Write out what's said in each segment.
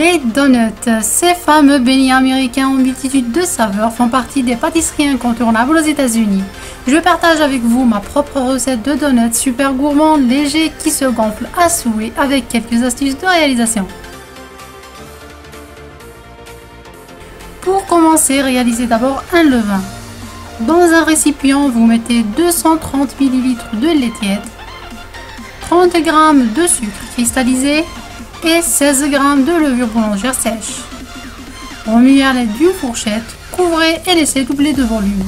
Les donuts, ces fameux beignets américains en multitude de saveurs, font partie des pâtisseries incontournables aux États-Unis. Je partage avec vous ma propre recette de donuts super gourmands, légers, qui se gonflent à souhait avec quelques astuces de réalisation. Pour commencer, réalisez d'abord un levain. Dans un récipient, vous mettez 230 ml de lait tiède, 30 g de sucre cristallisé et 16 g de levure boulangère sèche. Remuez à l'aide d'une fourchette, couvrez et laissez doubler de volume.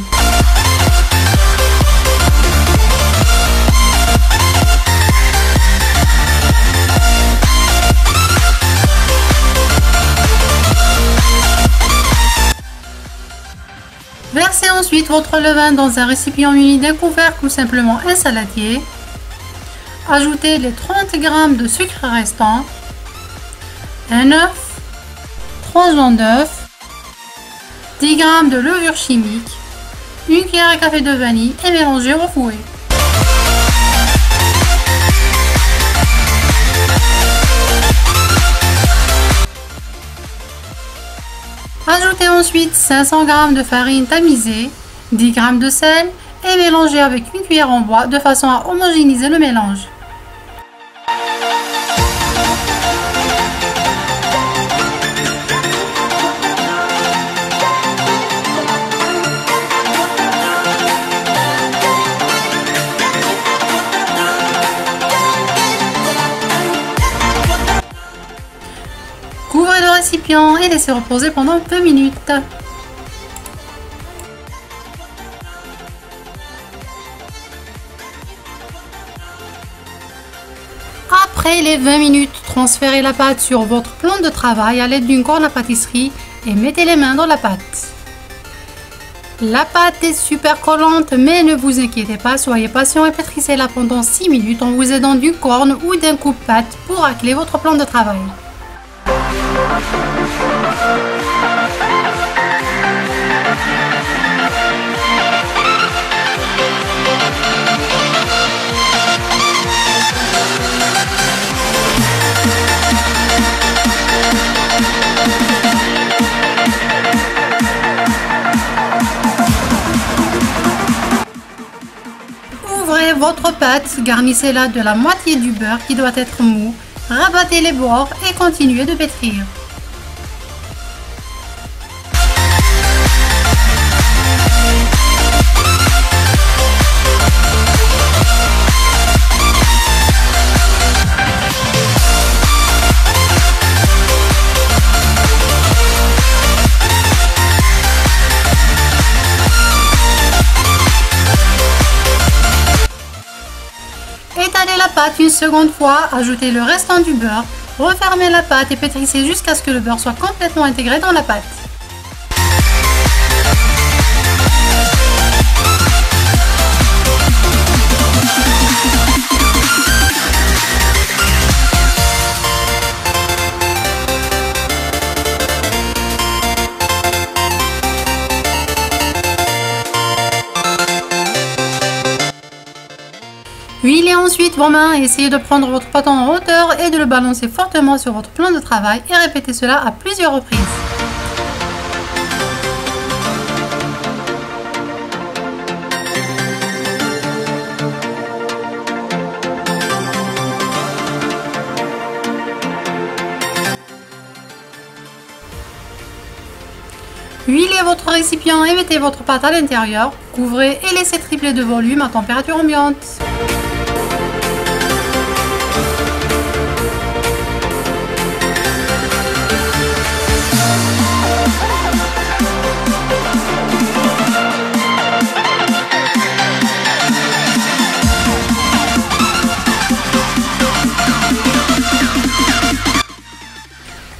Versez ensuite votre levain dans un récipient muni d'un couvercle ou simplement un saladier. Ajoutez les 30 g de sucre restant, un œuf, 3 jaunes d'œuf, 10 g de levure chimique, une cuillère à café de vanille et mélangez au fouet. Ajoutez ensuite 500 g de farine tamisée, 10 g de sel et mélangez avec une cuillère en bois de façon à homogénéiser le mélange. Couvrez le récipient et laissez reposer pendant 2 minutes. Après les 20 minutes, transférez la pâte sur votre plan de travail à l'aide d'une corne à pâtisserie et mettez les mains dans la pâte. La pâte est super collante, mais ne vous inquiétez pas, soyez patient et pétrissez-la pendant 6 minutes en vous aidant d'une corne ou d'un coupe-pâte pour racler votre plan de travail. Ouvrez votre pâte, garnissez-la de la moitié du beurre qui doit être mou, rabattez les bords et continuez de pétrir. Étalez la pâte une seconde fois, ajoutez le restant du beurre, refermez la pâte et pétrissez jusqu'à ce que le beurre soit complètement intégré dans la pâte. Huilez ensuite vos mains et essayez de prendre votre bâton en hauteur et de le balancer fortement sur votre plan de travail et répétez cela à plusieurs reprises. Huilez votre récipient et mettez votre pâte à l'intérieur, couvrez et laissez tripler de volume à température ambiante.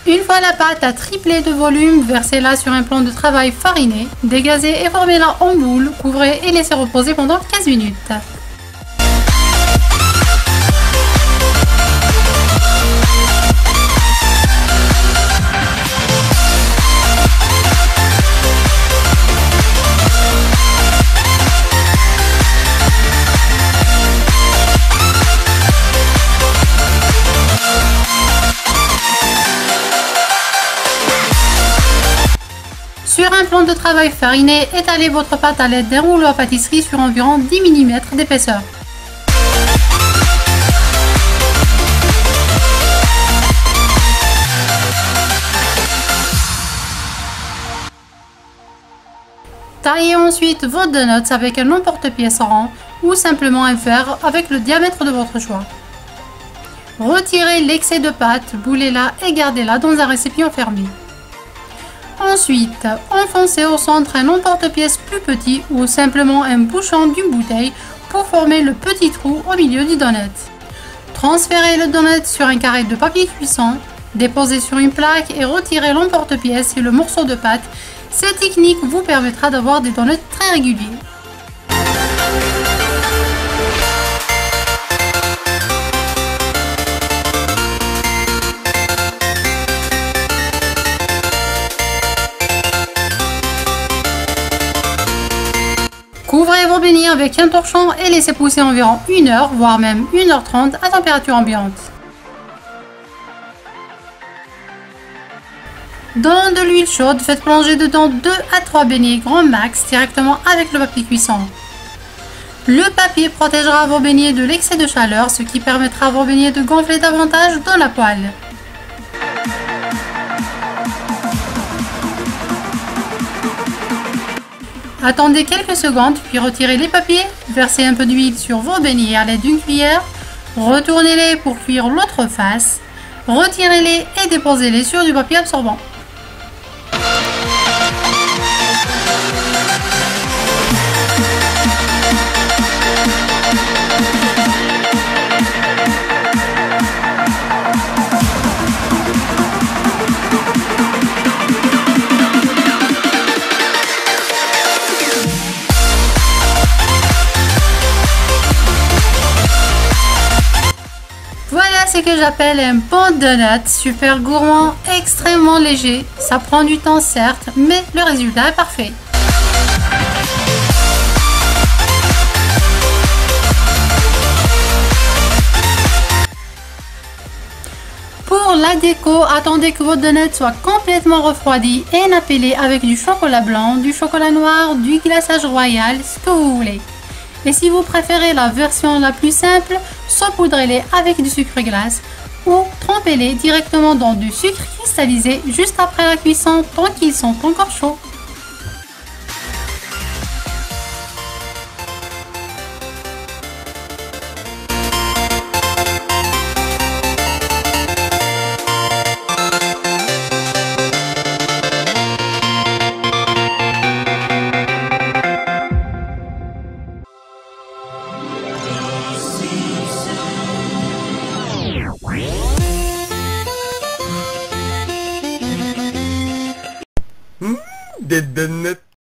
Une fois la pâte a triplé de volume, versez-la sur un plan de travail fariné, dégazez et formez-la en boule, couvrez et laissez reposer pendant 15 minutes. plan de travail fariné, étalez votre pâte à l'aide d'un rouleau à pâtisserie sur environ 10 mm d'épaisseur. Taillez ensuite vos donuts avec un emporte-pièce rond ou simplement un verre avec le diamètre de votre choix. Retirez l'excès de pâte, boulez-la et gardez-la dans un récipient fermé. Ensuite, enfoncez au centre un emporte-pièce plus petit ou simplement un bouchon d'une bouteille pour former le petit trou au milieu du donut. Transférez le donut sur un carré de papier cuisson, déposez sur une plaque et retirez l'emporte-pièce et le morceau de pâte. Cette technique vous permettra d'avoir des donuts très réguliers. Couvrez vos beignets avec un torchon et laissez pousser environ 1 heure, voire même 1h30 à température ambiante. Dans de l'huile chaude, faites plonger dedans 2 à 3 beignets grand max directement avec le papier cuisson. Le papier protégera vos beignets de l'excès de chaleur, ce qui permettra à vos beignets de gonfler davantage dans la poêle. Attendez quelques secondes, puis retirez les papiers, versez un peu d'huile sur vos beignets à l'aide d'une cuillère, retournez-les pour cuire l'autre face, retirez-les et déposez-les sur du papier absorbant. Voilà ce que j'appelle un bon donut, super gourmand, extrêmement léger. Ça prend du temps certes, mais le résultat est parfait. Pour la déco, attendez que votre donut soit complètement refroidi et napellé avec du chocolat blanc, du chocolat noir, du glaçage royal, ce que vous voulez. Et si vous préférez la version la plus simple, saupoudrez-les avec du sucre glace ou trempez-les directement dans du sucre cristallisé juste après la cuisson tant qu'ils sont encore chauds. Des donuts.